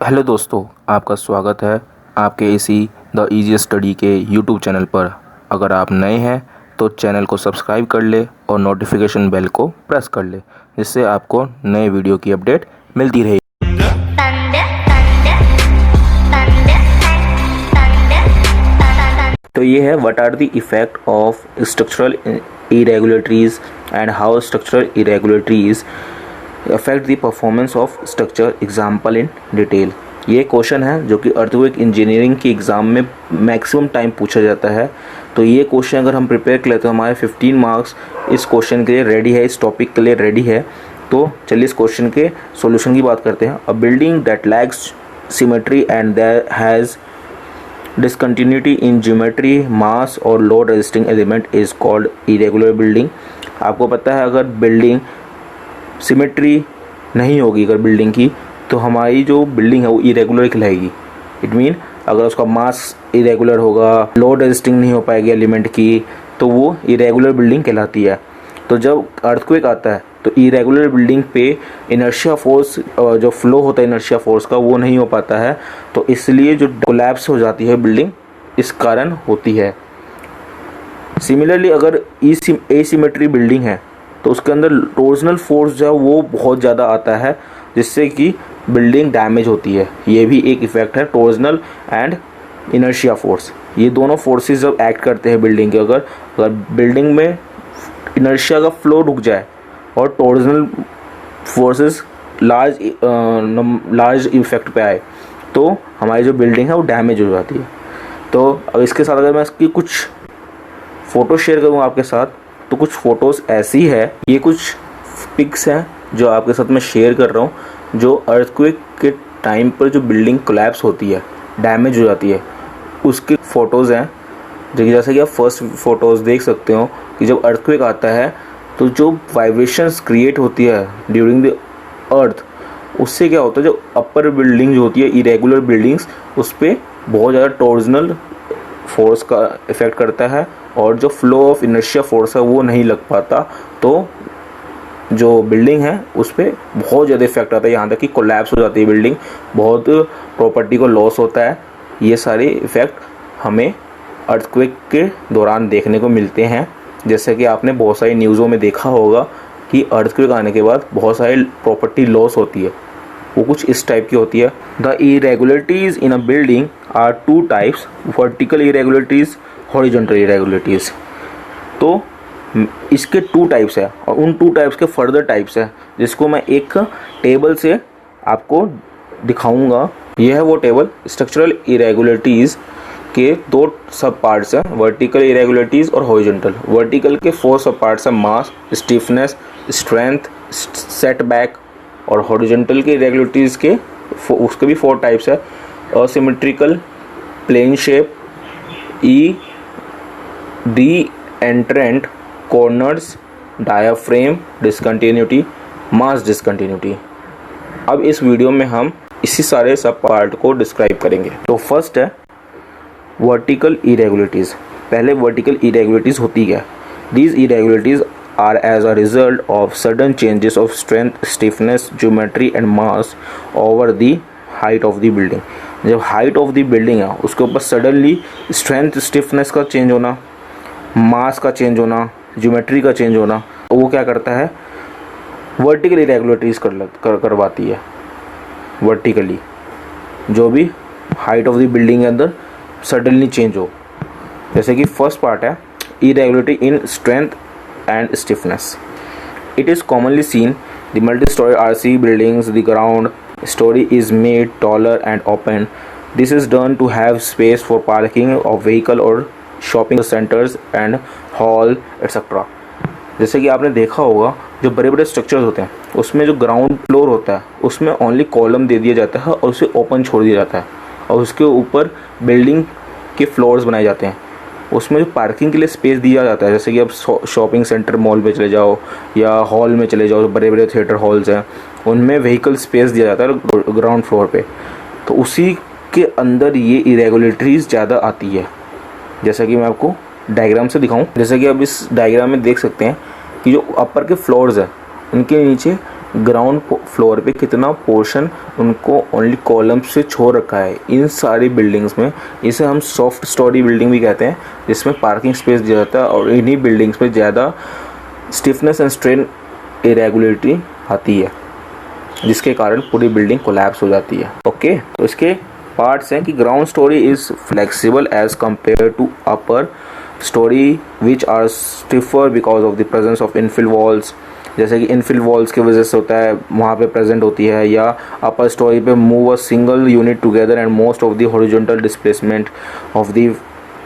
Hello दोस्तों, आपका स्वागत है आपके इसी द इजी स्टडी के यूट्यूब चैनल पर। अगर आप नए हैं तो चैनल को सब्सक्राइब कर ले और नोटिफिकेशन बेल को प्रेस कर ले, जिससे आपको नए वीडियो की अपडेट मिलती रहेगी। तो ये है what are the effect of structural irregularities and how structural irregularities affect the performance of structure, example in detail. ये क्वेश्चन है जो कि अर्थक्वेक इंजीनियरिंग की एग्ज़ाम में मैक्सिमम टाइम पूछा जाता है। तो ये क्वेश्चन अगर हम प्रिपेयर कर लेते तो हमारे 15 मार्क्स इस क्वेश्चन के लिए रेडी है, इस टॉपिक के लिए रेडी है। तो चलिए इस क्वेश्चन के सॉल्यूशन की बात करते हैं। A building that lacks symmetry and that has discontinuity in geometry, mass और load resisting element is called irregular building। आपको पता है अगर बिल्डिंग सिमेट्री नहीं होगी अगर बिल्डिंग की, तो हमारी जो बिल्डिंग है वो इरेगुलर कहलाएगी। इट मीन अगर उसका मास इरेगुलर होगा, लोड रेजिस्टिंग नहीं हो पाएगी एलिमेंट की, तो वो इरेगुलर बिल्डिंग कहलाती है। तो जब अर्थक्वेक आता है तो इरेगुलर बिल्डिंग पे इनर्शिया फोर्स, जो फ्लो होता है इनर्शिया फोर्स का, वो नहीं हो पाता है। तो इसलिए जो कोलैप्स हो जाती है बिल्डिंग, इस कारण होती है। सिमिलरली अगर एसिमेट्री बिल्डिंग है तो उसके अंदर टॉर्सनल फोर्स जो है वो बहुत ज़्यादा आता है, जिससे कि बिल्डिंग डैमेज होती है। ये भी एक इफ़ेक्ट है, टॉर्सनल एंड इनर्शिया फोर्स। ये दोनों फोर्सेस जब एक्ट करते हैं बिल्डिंग के, अगर बिल्डिंग में इनर्शिया का फ्लो रुक जाए और टॉर्सनल फोर्सेस लार्ज इफेक्ट पे आए, तो हमारी जो बिल्डिंग है वो डैमेज हो जाती है। तो अब इसके साथ अगर मैं इसकी कुछ फ़ोटो शेयर करूँ आपके साथ, तो कुछ फ़ोटोज़ ऐसी है, ये कुछ पिक्स हैं जो आपके साथ मैं शेयर कर रहा हूँ, जो अर्थक्वेक के टाइम पर जो बिल्डिंग कोलैप्स होती है, डैमेज हो जाती है, उसकी फ़ोटोज़ हैं। जैसे कि आप फर्स्ट फ़ोटोज़ देख सकते हो कि जब अर्थक्वेक आता है तो जो वाइब्रेशंस क्रिएट होती है ड्यूरिंग द अर्थ, उससे क्या होता है, जो अपर बिल्डिंग जो होती है इरेगुलर बिल्डिंग्स, उस पर बहुत ज़्यादा टॉर्सनल फोर्स का इफ़ेक्ट करता है और जो फ्लो ऑफ इनर्शिया फोर्स है वो नहीं लग पाता। तो जो बिल्डिंग है उस पर बहुत ज़्यादा इफेक्ट आता है, यहाँ तक कि कोलैप्स हो जाती है बिल्डिंग, बहुत प्रॉपर्टी को लॉस होता है। ये सारे इफ़ेक्ट हमें अर्थक्वेक के दौरान देखने को मिलते हैं। जैसे कि आपने बहुत सारी न्यूज़ों में देखा होगा कि अर्थक्वेक आने के बाद बहुत सारी प्रॉपर्टी लॉस होती है, वो कुछ इस टाइप की होती है। The irregularities in a building are two types, vertical irregularities, horizontal irregularities. तो इसके टू टाइप्स है और उन टू टाइप्स के फर्दर टाइप्स है, जिसको मैं एक टेबल से आपको दिखाऊंगा। यह है वो टेबल। स्ट्रक्चरल इरेगुलरिटीज़ के दो सब पार्ट्स हैं, वर्टिकल इरेगुलरिटीज़ और हॉरिजॉन्टल। वर्टिकल के 4 सब पार्ट्स हैं, मास, स्टिफनेस, स्ट्रेंथ, सेटबैक। और हॉरिजॉन्टल के इरेगुलरिटीज़ के उसके भी 4 टाइप्स है, asymmetrical, plane shape, E D entrant, corners, diaphragm, discontinuity, mass discontinuity. अब इस वीडियो में हम इसी सारे सब पार्ट को डिस्क्राइब करेंगे। तो फर्स्ट है वर्टिकल इरेगुलरिटीज़। पहले वर्टिकल इरेगुलरिटीज़ होती क्या? These irregularities are as a result of sudden changes of strength, stiffness, geometry and mass over the height of the building. जब हाइट ऑफ द बिल्डिंग है उसके ऊपर सडनली स्ट्रेंथ, स्टिफनेस का change होना, mass का change होना, geometry का change होना, तो वो क्या करता है, वर्टिकल इरेगुलरिटीज़ करवाती है। वर्टिकली जो भी हाइट ऑफ द बिल्डिंग के अंदर सडनली चेंज हो। जैसे कि फर्स्ट पार्ट है irregularity in strength and stiffness. It is commonly seen the multi storey RC buildings, the ground story is made taller and open. This is done to have space for parking of vehicle or shopping centers and hall etc. जैसे कि आपने देखा होगा जो बड़े बड़े structures होते हैं उसमें जो ग्राउंड फ्लोर होता है उसमें ओनली कॉलम दे दिया जाता है और उसे ओपन छोड़ दिया जाता है और उसके ऊपर बिल्डिंग के फ्लोर्स बनाए जाते हैं। उसमें जो पार्किंग के लिए स्पेस दिया जाता है, जैसे कि आप शॉपिंग सेंटर मॉल पे चले जाओ या हॉल में चले जाओ, बड़े बड़े थिएटर हॉल्स हैं, उनमें व्हीकल स्पेस दिया जाता है ग्राउंड फ्लोर पे। तो उसी के अंदर ये इरेगुलरिटीज़ ज़्यादा आती है। जैसा कि मैं आपको डायग्राम से दिखाऊं, जैसा कि आप इस डायग्राम में देख सकते हैं कि जो अपर के फ्लोर्स हैं उनके नीचे ग्राउंड फ्लोर पे कितना पोर्शन उनको ओनली कॉलम्स से छोड़ रखा है इन सारी बिल्डिंग्स में। इसे हम सॉफ्ट स्टोरी बिल्डिंग भी कहते हैं, जिसमें पार्किंग स्पेस दिया जाता है और इन्हीं बिल्डिंग्स में ज़्यादा स्टिफनेस एंड स्ट्रेन इरेगुलरिटी आती है, जिसके कारण पूरी बिल्डिंग कोलैप्स हो जाती है। ओके, तो इसके पार्ट्स हैं कि ground storey is flexible as compare to upper storey which are stiffer because of the presence of infill walls. जैसे कि इनफिल वॉल्स की वजह से होता है, वहाँ पे प्रेजेंट होती है, या अपर स्टोरी पे move a single unit together and most of the horizontal displacement of the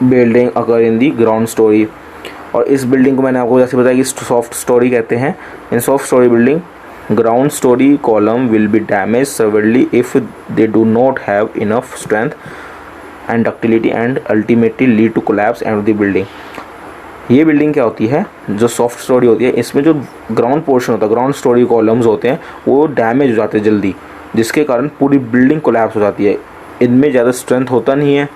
building अगर इन द ग्राउंड स्टोरी। और इस बिल्डिंग को मैंने आपको जैसे बताया कि सॉफ्ट स्टोरी कहते हैं। In soft story building ground story column will be damaged severely if they do not have enough strength and ductility and ultimately lead to collapse of the building। ये building क्या होती है, जो soft story होती है, इसमें जो ground portion होता है, ग्राउंड स्टोरी कॉलम्स होते हैं, वो डैमेज हो जाते हैं जल्दी, जिसके कारण पूरी बिल्डिंग कोलैप्स हो जाती है। इनमें ज़्यादा स्ट्रेंथ होता नहीं है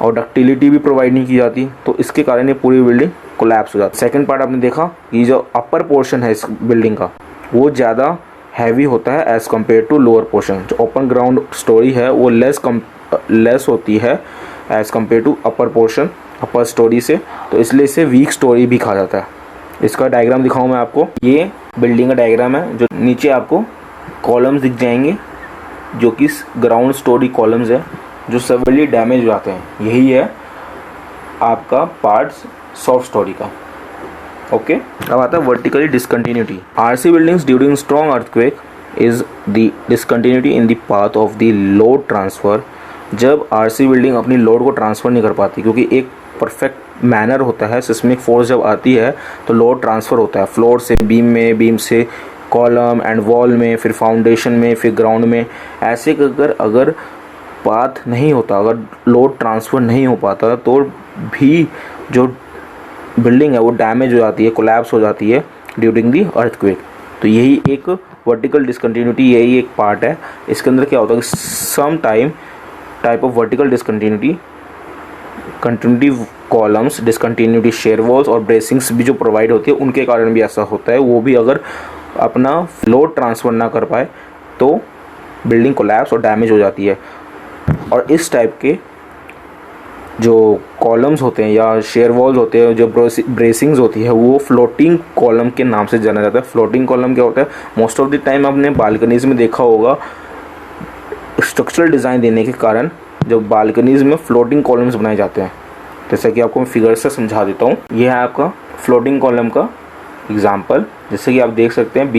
और डक्टिलिटी भी प्रोवाइड नहीं की जाती, तो इसके कारण ये पूरी बिल्डिंग कोलैप्स हो जाती है। सेकेंड पार्ट आपने देखा कि जो अपर पोर्शन है इस बिल्डिंग का वो ज़्यादा हैवी होता है as compare to lower portion. जो ओपन ग्राउंड स्टोरी है वो लेस होती है as compare to upper portion, upper storey से, तो इसलिए इसे वीक स्टोरी भी कहा जाता है। इसका डायग्राम दिखाऊं मैं आपको, ये बिल्डिंग का डायग्राम है। जो नीचे आपको कॉलम्स दिख जाएंगे जो कि ग्राउंड स्टोरी कॉलम्स है जो सेवरली डैमेज हो जाते हैं, यही है आपका पार्ट्स सॉफ्ट स्टोरी का। ओके, अब आता है vertically discontinuity. RC buildings during strong earthquake is the discontinuity in the path of the load transfer. जब आरसी बिल्डिंग अपनी लोड को ट्रांसफ़र नहीं कर पाती, क्योंकि एक परफेक्ट मैनर होता है, सिस्मिक फोर्स जब आती है तो लोड ट्रांसफ़र होता है फ्लोर से बीम में, बीम से कॉलम एंड वॉल में, फिर फाउंडेशन में, फिर ग्राउंड में। ऐसे अगर पाथ नहीं होता, अगर लोड ट्रांसफ़र नहीं हो पाता, तो भी जो बिल्डिंग है वो डैमेज हो जाती है, कोलैप्स हो जाती है ड्यूरिंग दी अर्थक्वेक। तो यही एक वर्टिकल डिसकंटिन्यूटी, यही एक पार्ट है। इसके अंदर क्या होता है कि some type of vertical discontinuity, continuity columns, discontinuity shear walls और ब्रेसिंग्स भी जो प्रोवाइड होती है, उनके कारण भी ऐसा होता है। वो भी अगर अपना लोड ट्रांसफ़र ना कर पाए तो बिल्डिंग कोलैप्स और डैमेज हो जाती है। और इस टाइप के जो कॉलम्स होते हैं या शेयर वॉल्स होते हैं, जो ब्रेसिंग्स होती है, वो फ्लोटिंग कॉलम के नाम से जाना जाता है। फ्लोटिंग कॉलम क्या होता है, मोस्ट ऑफ द टाइम आपने बालकनीज़ में देखा होगा, स्ट्रक्चरल डिज़ाइन देने के कारण जो बालकनीज़ में फ्लोटिंग कॉलम्स बनाए जाते हैं। जैसा कि आपको मैं फिगर से समझा देता हूँ, ये है आपका फ्लोटिंग कॉलम का एग्जाम्पल। जैसे कि आप देख सकते हैं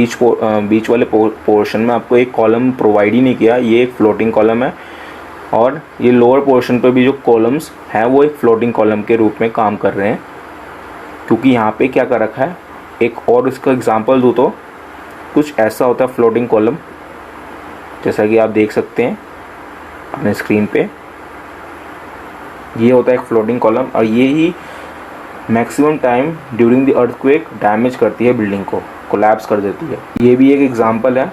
बीच वाले पोर्शन में आपको एक कॉलम प्रोवाइड ही नहीं किया, ये एक फ्लोटिंग कॉलम है। और ये लोअर पोर्शन पर भी जो कॉलम्स हैं वो एक फ्लोटिंग कॉलम के रूप में काम कर रहे हैं, क्योंकि यहाँ पे क्या कर रखा है। एक और इसका एग्जांपल दूँ तो कुछ ऐसा होता है फ्लोटिंग कॉलम, जैसा कि आप देख सकते हैं अपने स्क्रीन पे, ये होता है एक फ्लोटिंग कॉलम। और ये ही maximum time during the earthquake damage करती है बिल्डिंग को, कोलैप्स कर देती है। ये भी एक एग्जांपल है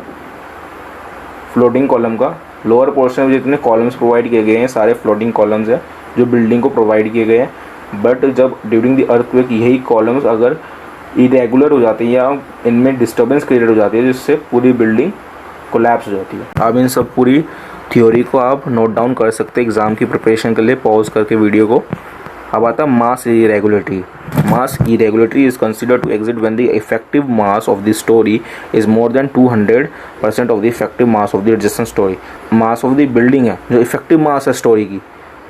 फ्लोटिंग कॉलम का। लोअर पोर्शन में जितने कॉलम्स प्रोवाइड किए गए हैं सारे फ्लोटिंग कॉलम्स हैं जो बिल्डिंग को प्रोवाइड किए गए हैं। बट जब ड्यूरिंग द अर्थक्वेक यही कॉलम्स अगर इरेगुलर हो जाती है या इनमें डिस्टर्बेंस क्रिएट हो जाती है, जिससे पूरी बिल्डिंग कोलैप्स हो जाती है। अब इन सब पूरी थ्योरी को आप नोट डाउन कर सकते हैं एग्ज़ाम की प्रिपरेशन के लिए, पॉज करके वीडियो को। अब आता है मास irregularity. Mass irregularity is considered to exist when the effective mass of the story is more than 200% of the effective mass of the adjacent story। Mass of the building है, जो effective मास है story की,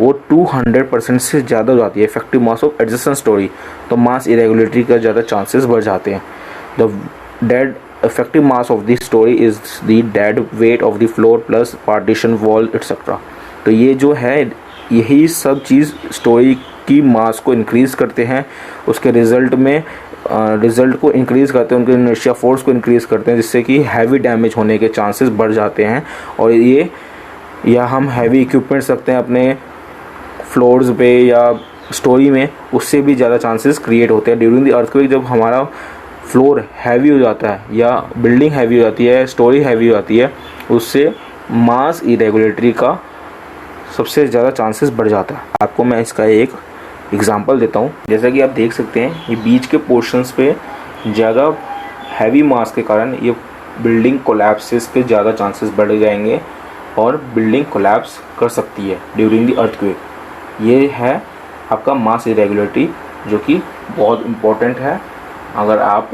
वो 200% से ज़्यादा हो जाती है effective mass of adjacent story, तो मास इरेगुलरिटी का ज़्यादा चांसेस बढ़ जाते हैं। The dead effective mass of the story is the dead weight of the floor plus partition wall etc। तो ये जो है, यही सब चीज़ स्टोरी की मास को इंक्रीज़ करते हैं, उसके रिज़ल्ट में रिज़ल्ट को इंक्रीज़ करते हैं, उनके इनर्शिया फोर्स को इंक्रीज़ करते हैं, जिससे कि हैवी डैमेज होने के चांसेस बढ़ जाते हैं। और ये या हम हैवी इक्विपमेंट्स रखते हैं अपने फ्लोर्स पे या स्टोरी में, उससे भी ज़्यादा चांसेस क्रिएट होते हैं ड्यूरिंग द अर्थक्वेक। जब हमारा फ्लोर हैवी हो जाता है या बिल्डिंग हैवी हो जाती है, स्टोरी हैवी हो जाती है, उससे मास इरेगुलेटरी का सबसे ज़्यादा चांसेस बढ़ जाता है। आपको मैं इसका एक एग्जांपल देता हूँ। जैसा कि आप देख सकते हैं, ये बीच के पोर्शंस पे ज़्यादा हैवी मास के कारण ये बिल्डिंग कोलैप्सेस के ज़्यादा चांसेस बढ़ जाएंगे और बिल्डिंग कोलैप्स कर सकती है ड्यूरिंग द अर्थक्वेक। ये है आपका मास इरेगुलरिटी, जो कि बहुत इम्पोर्टेंट है। अगर आप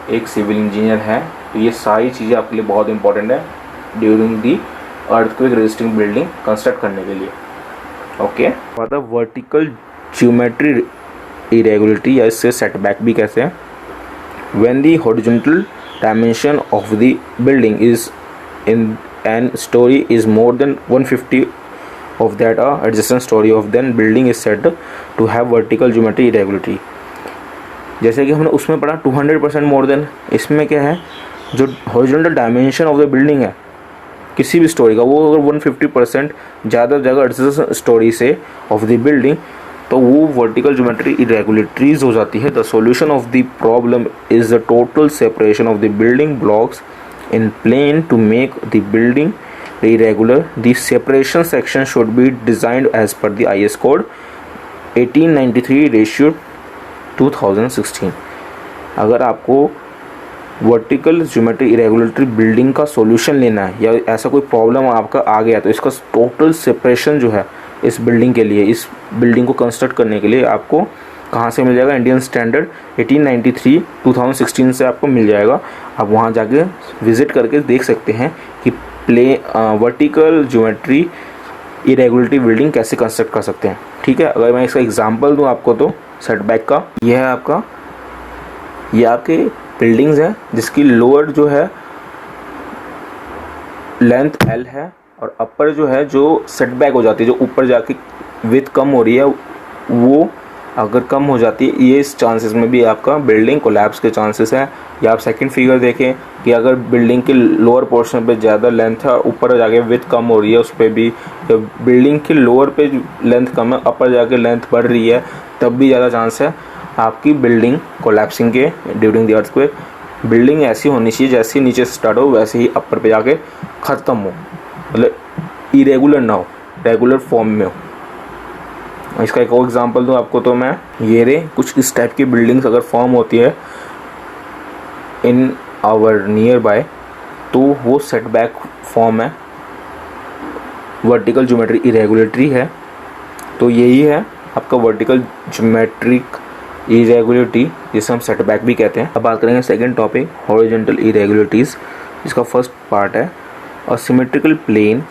एक सिविल इंजीनियर हैं तो ये सारी चीज़ें आपके लिए बहुत इंपॉर्टेंट है during the earthquake resisting building construct करने के लिए। Okay, for the vertical geometry irregularity या इससे सेटबैक भी कहते हैं, when the horizontal dimension of the building is in an story is more than 150 of that adjacent story of then building is said to have vertical geometry irregularity। जैसे कि हमने उसमें पढ़ा 200% मोर देन, इसमें क्या है, जो horizontal dimension of the building है किसी भी स्टोरी का, वो अगर 150% ज़्यादा जगह एडजेसेंट स्टोरी से ऑफ द बिल्डिंग, तो वो वर्टिकल ज्योमेट्री इरेगुलरिटीज हो जाती है। The solution of the problem is the total separation of the building blocks in plane to make the building irregular. The separation section should be designed as per the IS code 1893 ratio 2016। अगर आपको vertical geometry irregularity building का solution लेना है या ऐसा कोई problem आपका आ गया, तो इसका टोटल सेपरेशन जो है इस बिल्डिंग के लिए, इस बिल्डिंग को कंस्ट्रक्ट करने के लिए आपको कहाँ से मिल जाएगा, इंडियन स्टैंडर्ड 1893 2016 से आपको मिल जाएगा। आप वहाँ जाके विज़िट करके देख सकते हैं कि वर्टिकल ज्योमेट्री इरेगुलरिटी बिल्डिंग कैसे कंस्ट्रक्ट कर सकते हैं। ठीक है, अगर मैं इसका एग्जांपल दूँ आपको तो सेटबैक का, यह है आपका, ये आपके बिल्डिंग्स हैं जिसकी लोअर जो है लेंथ L है और अपर जो है जो सेटबैक हो जाती है, जो ऊपर जाके विड्थ कम हो रही है, वो अगर कम हो जाती है, ये इस चांसेस में भी आपका बिल्डिंग कोलैप्स के चांसेस है। या आप सेकंड फिगर देखें कि अगर बिल्डिंग के लोअर पोर्शन पे ज़्यादा लेंथ है, ऊपर जाके विड्थ कम हो रही है, उस पर भी, बिल्डिंग के लोअर पे लेंथ कम है, अपर जाके लेंथ बढ़ रही है, तब भी ज़्यादा चांस है आपकी बिल्डिंग कोलैप्सिंग के ड्यूरिंग द अर्थक्वेक। बिल्डिंग ऐसी होनी चाहिए जैसे नीचे से स्टार्ट हो वैसे ही अपर पे जाके ख़त्म हो, मतलब इरेगुलर ना हो, रेगुलर फॉर्म में हो। इसका एक और एग्जांपल दूँ आपको तो मैं, ये रे कुछ इस टाइप की बिल्डिंग्स अगर फॉर्म होती है इन आवर नियर बाय, तो वो सेटबैक फॉर्म है, वर्टिकल ज्योमेट्री इरेगुलरिटी है। तो यही है आपका वर्टिकल ज्योमेट्रिक इरेगुलरिटी, जिसे हम सेटबैक भी कहते हैं। अब बात करेंगे सेकंड टॉपिक, हॉरिजॉन्टल इरेगुलरिटीज़। इसका फर्स्ट पार्ट है asymmetrical plan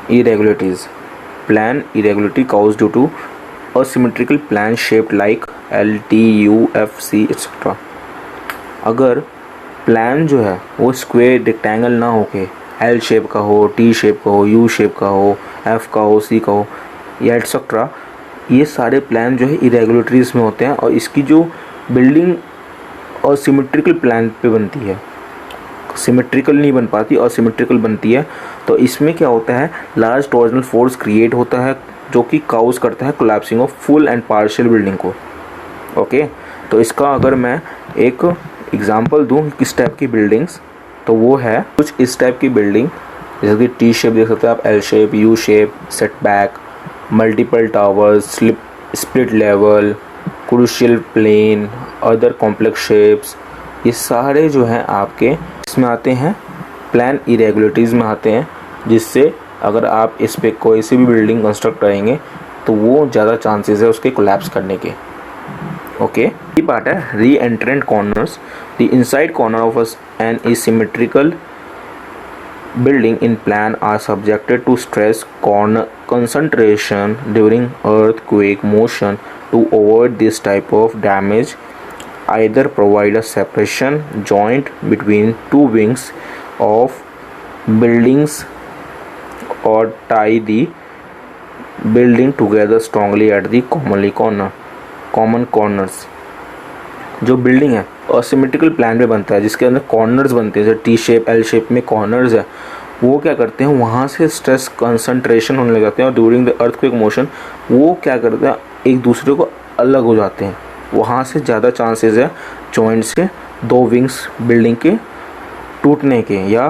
irregularities। Plan irregularity caused due to asymmetrical plan shaped like L, T, U, F, C, etc। अगर प्लान जो है वो स्क्वायर रेक्टेंगल ना होके L शेप का हो, T शेप का हो, U शेप का हो, F का हो, C का हो या एट्सेट्रा, ये सारे प्लान जो है इरेगुलरिटीज़ में होते हैं और इसकी जो बिल्डिंग और सिमेट्रिकल प्लान पे बनती है, सिमेट्रिकल नहीं बन पाती और सिमेट्रिकल बनती है। तो इसमें क्या होता है, लार्ज टॉर्जनल फोर्स क्रिएट होता है जो कि काउज करता है collapsing of full and partial building को। ओके, तो इसका अगर मैं एक एग्जांपल दूं किस टाइप की बिल्डिंग्स, तो वो है कुछ इस टाइप की बिल्डिंग, जैसे कि टी शेप देख सकते हैं आप, L shape, U shape, setback, multiple towers, split level, crucial plan, other complex shapes, ये सारे जो हैं आपके इसमें आते हैं, प्लान इरेगुलरिटीज़ में आते हैं, जिससे अगर आप इस पे कोई सी भी बिल्डिंग कंस्ट्रक्ट करेंगे तो वो ज़्यादा चांसेस है उसके कोलैप्स करने के। ओके, ये पार्ट है re entrant corners. The inside corner of an asymmetrical building in plan are subjected to stress concentration during earthquake motion. To avoid this type of damage, either provide a separation joint between two wings of buildings or tie the building together strongly at the common corners। जो building है asymmetrical plan में बनता है, जिसके अंदर corners बनते हैं, जैसे टी शेप, एल शेप में कॉर्नर्स है, वो क्या करते हैं, वहाँ से स्ट्रेस कंसंट्रेशन होने लग जाते हैं और ड्यूरिंग द अर्थक्वेक मोशन वो क्या करते हैं, एक दूसरे को अलग हो जाते हैं। वहाँ से ज़्यादा चांसेस है जॉइंट से दो विंग्स बिल्डिंग के टूटने के या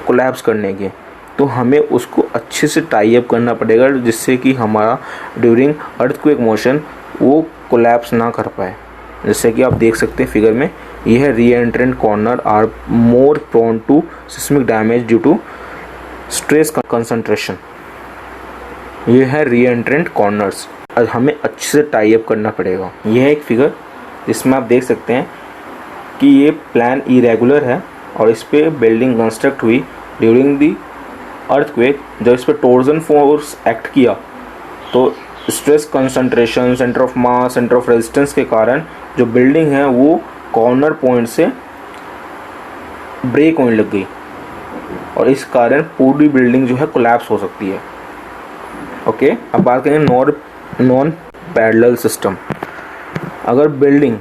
कोलैप्स करने के। तो हमें उसको अच्छे से टाई अप करना पड़ेगा, जिससे कि हमारा ड्यूरिंग अर्थक्वेक मोशन वो कोलैप्स ना कर पाए। जैसे कि आप देख सकते हैं फिगर में, ये है re entrant corner are more prone to seismic damage due to stress concentration. ये है री एंट्रेंट कॉर्नर्स, और हमें अच्छे से टाई अप करना पड़ेगा। ये है एक फिगर जिसमें आप देख सकते हैं कि ये प्लान इरेगुलर है और इस पर बिल्डिंग कंस्ट्रक्ट हुई ड्यूरिंग दी अर्थक्वेक। जब इस पर टोर्जन फोर्स एक्ट किया तो stress concentration, centre of mass, centre of resistance के कारण जो बिल्डिंग है वो कॉर्नर पॉइंट से ब्रेक होने लग गई और इस कारण पूरी बिल्डिंग जो है कोलैप्स हो सकती है। ओके, अब बात करेंगे नॉन पैरेलल सिस्टम। अगर बिल्डिंग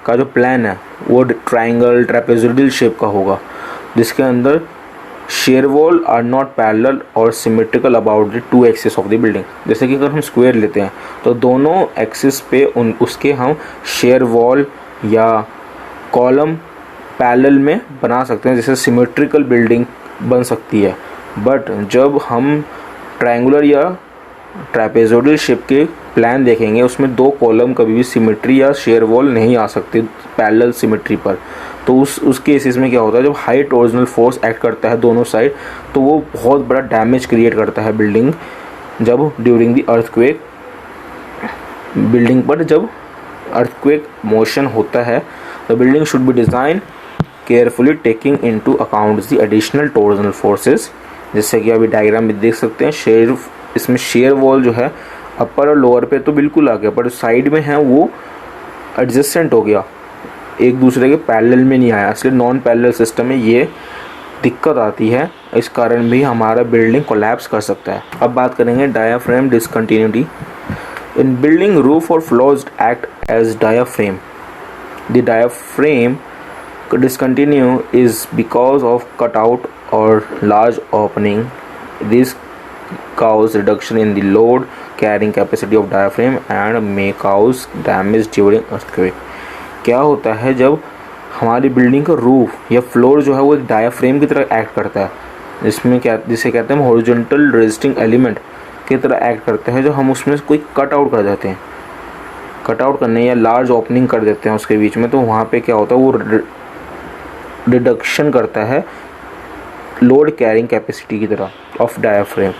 का जो प्लान है वो ट्रायंगल ट्रेपेजोइडल शेप का होगा जिसके अंदर shear wall are not parallel और symmetrical about the two axis of the building. जैसे कि अगर हम स्क्वायर लेते हैं तो दोनों एक्सिस पे उसके हम शेयर वॉल या कॉलम पैरेलल में बना सकते हैं, जैसे सिमेट्रिकल बिल्डिंग बन सकती है। बट जब हम ट्रायंगुलर या ट्रेपेजोइडल शेप के प्लान देखेंगे उसमें दो कॉलम कभी भी सिमेट्री या शेयर वॉल नहीं आ सकते पैरेलल सिमेट्री पर। तो उस केसेस में क्या होता है, जब हाई टॉर्जनल फोर्स एक्ट करता है दोनों साइड तो वो बहुत बड़ा डैमेज क्रिएट करता है बिल्डिंग जब ड्यूरिंग द अर्थक्वेक। बिल्डिंग पर जब अर्थक्वेक मोशन होता है the building should be design carefully taking into account the additional torsional forces. जैसे कि अभी डायग्राम में देख सकते हैं, इसमें शेयर वॉल जो है अपर और लोअर पे तो बिल्कुल आ गया, पर साइड में है वो एडजस्टेंट हो गया, एक दूसरे के पैरेलल में नहीं आया। इसलिए नॉन पैरेलल सिस्टम में ये दिक्कत आती है, इस कारण भी हमारा बिल्डिंग कोलैप्स कर सकता है। अब बात करेंगे diaphragm discontinuity. In building roof और floors act as diaphragm. The diaphragm discontinue is because of cutout or large opening. This cause reduction in the load carrying capacity of diaphragm and may cause damage during earthquake. क्या होता है जब हमारी building का roof या floor जो है वो एक डायाफ्रेम की तरह एक्ट करता है, जिसे कहते हैं हॉरिजॉन्टल रेजिस्टिंग एलिमेंट की तरह एक्ट करता है, जो हम उसमें कोई कट आउट कर देते हैं, कट आउट करने या लार्ज ओपनिंग कर देते हैं उसके बीच में, तो वहाँ पे क्या होता है वो रिडक्शन करता है लोड कैरिंग कैपेसिटी की तरह ऑफ डायाफ्रेम।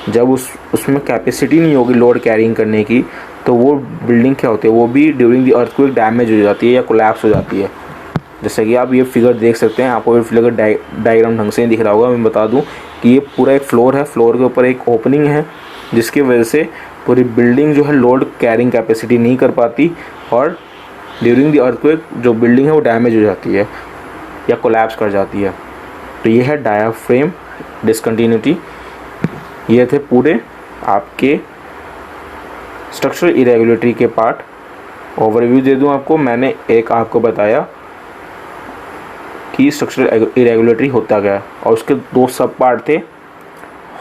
जब उसमें कैपेसिटी नहीं होगी लोड कैरिंग करने की तो वो बिल्डिंग क्या होती है, वो भी ड्यूरिंग द अर्थक्वेक डैमेज हो जाती है या कोलैप्स हो जाती है। जैसे कि आप ये फिगर देख सकते हैं, आपको ये फिगर डायग्राम ढंग से नहीं दिख रहा होगा, मैं बता दूं कि ये पूरा एक फ्लोर है, फ्लोर के ऊपर एक ओपनिंग है जिसकी वजह से पूरी बिल्डिंग जो है लोड कैरिंग कैपेसिटी नहीं कर पाती और ड्यूरिंग द अर्थक्वेक जो बिल्डिंग है वो डैमेज हो जाती है या कोलैप्स कर जाती है। तो ये है डायाफ्रेम डिसकंटिन्यूटी। ये थे पूरे आपके स्ट्रक्चरल इरेगुलरिटी के पार्ट। ओवरव्यू दे दूं आपको, मैंने एक आपको बताया कि स्ट्रक्चरल इरेगुलरिटी होता क्या है और उसके दो सब पार्ट थे,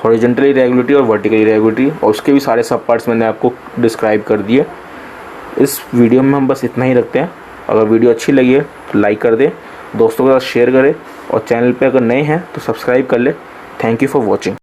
हॉरिजॉन्टल इरेगुलरिटी और वर्टिकल इरेगुलरिटी, और उसके भी सारे सब पार्ट्स मैंने आपको डिस्क्राइब कर दिए। इस वीडियो में हम बस इतना ही रखते हैं। अगर वीडियो अच्छी लगी है तो लाइक कर दें, दोस्तों के साथ शेयर करें और चैनल पे अगर नए हैं तो सब्सक्राइब कर लें। Thank you for watching.